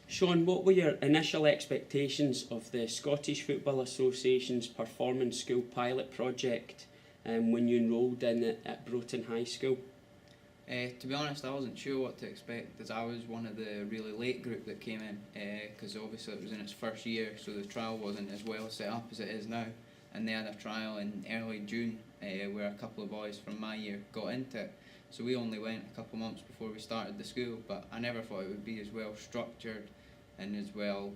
Sean, what were your initial expectations of the Scottish Football Association's Performance School pilot project when you enrolled in it at Broughton High School? To be honest, I wasn't sure what to expect, as I was one of the really late group that came in, because obviously it was in its first year, so the trial wasn't as well set up as it is now. And they had a trial in early June where a couple of boys from my year got into it. So we only went a couple of months before we started the school, but I never thought it would be as well structured and as well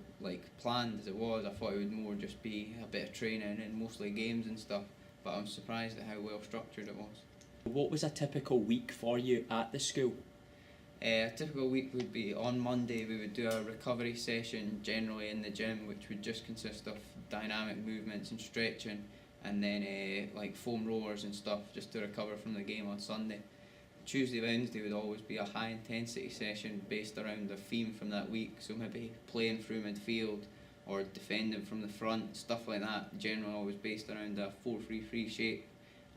planned as it was. I thought it would more just be a bit of training and mostly games and stuff, but I'm surprised at how well structured it was. What was a typical week for you at the school? A typical week would be on Monday we would do a recovery session generally in the gym, which would just consist of dynamic movements and stretching, and then foam rollers and stuff just to recover from the game on Sunday. Tuesday, Wednesday would always be a high intensity session based around the theme from that week, so maybe playing through midfield or defending from the front, stuff like that, generally always based around a 4-3-3 shape.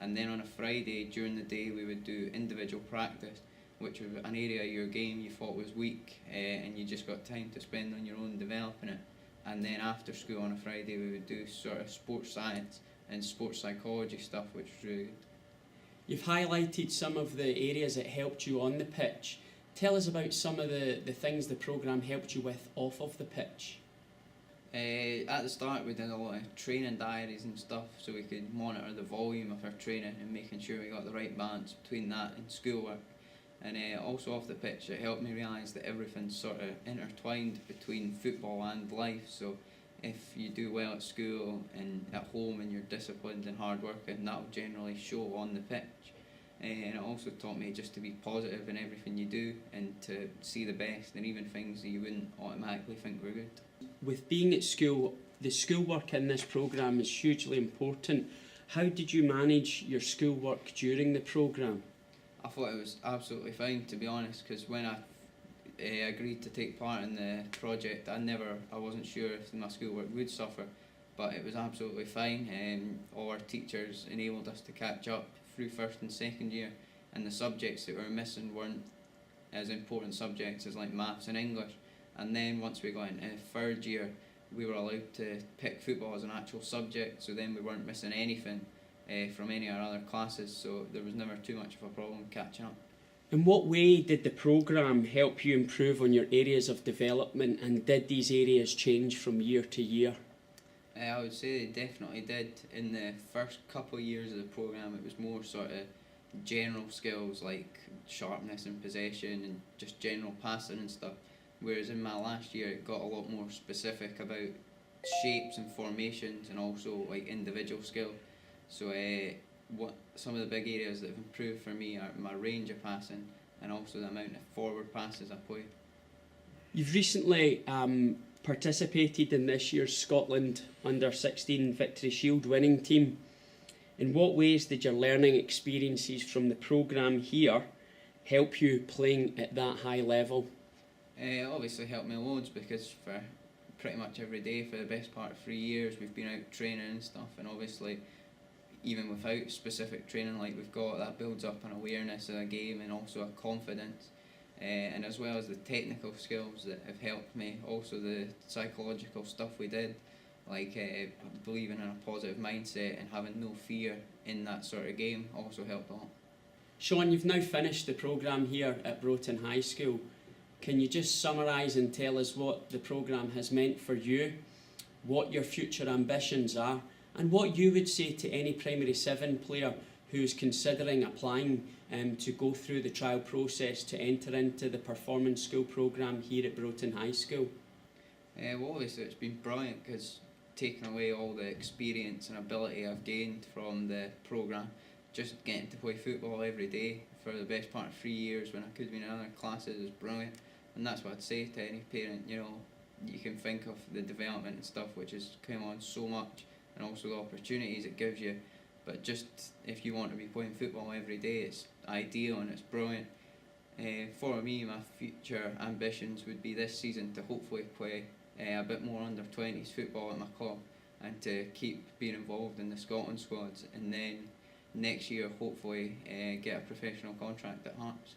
And then on a Friday during the day we would do individual practice, which was an area of your game you thought was weak and you just got time to spend on your own developing it. And then after school on a Friday we would do sort of sports science and sports psychology stuff, which was really good. You've highlighted some of the areas that helped you on the pitch. Tell us about some of the things the programme helped you with off of the pitch. At the start we did a lot of training diaries and stuff so we could monitor the volume of our training and making sure we got the right balance between that and schoolwork. And also off the pitch it helped me realise that everything's sort of intertwined between football and life. So if you do well at school and at home and you're disciplined and hard working, that will generally show on the pitch. And it also taught me just to be positive in everything you do and to see the best and even things that you wouldn't automatically think were good. With being at school, the schoolwork in this programme is hugely important. How did you manage your schoolwork during the programme? I thought it was absolutely fine, to be honest, because when I agreed to take part in the project, I wasn't sure if my schoolwork would suffer, but it was absolutely fine. All our teachers enabled us to catch up through first and second year, and the subjects that we were missing weren't as important subjects as maths and English. And then once we got into third year, we were allowed to pick football as an actual subject, so then we weren't missing anything from any of our other classes, so there was never too much of a problem catching up. In what way did the programme help you improve on your areas of development, and did these areas change from year to year? I would say they definitely did. In the first couple of years of the programme it was more sort of general skills like sharpness and possession and just general passing and stuff, whereas in my last year it got a lot more specific about shapes and formations and also individual skill. So some of the big areas that have improved for me are my range of passing and also the amount of forward passes I play. You've recently participated in this year's Scotland Under-16 Victory Shield winning team. In what ways did your learning experiences from the programme here help you playing at that high level? It obviously helped me loads because for pretty much every day for the best part of 3 years we've been out training and stuff, and obviously even without specific training like we've got, that builds up an awareness of the game and also a confidence, and as well as the technical skills that have helped me, also the psychological stuff we did, believing in a positive mindset and having no fear in that sort of game also helped a lot. Sean, you've now finished the programme here at Broughton High School. Can you just summarise and tell us what the programme has meant for you, what your future ambitions are, and what you would say to any Primary 7 player who's considering applying to go through the trial process to enter into the Performance School programme here at Broughton High School? Well, obviously it's been brilliant because taking away all the experience and ability I've gained from the programme, just getting to play football every day for the best part of 3 years when I could have been in other classes is brilliant. And that's what I'd say to any parent, you can think of the development and stuff which has come on so much, and also the opportunities it gives you, but just if you want to be playing football every day, it's ideal and it's brilliant. For me, my future ambitions would be this season to hopefully play a bit more under-20s football at my club and to keep being involved in the Scotland squads, and then next year hopefully get a professional contract at Hearts.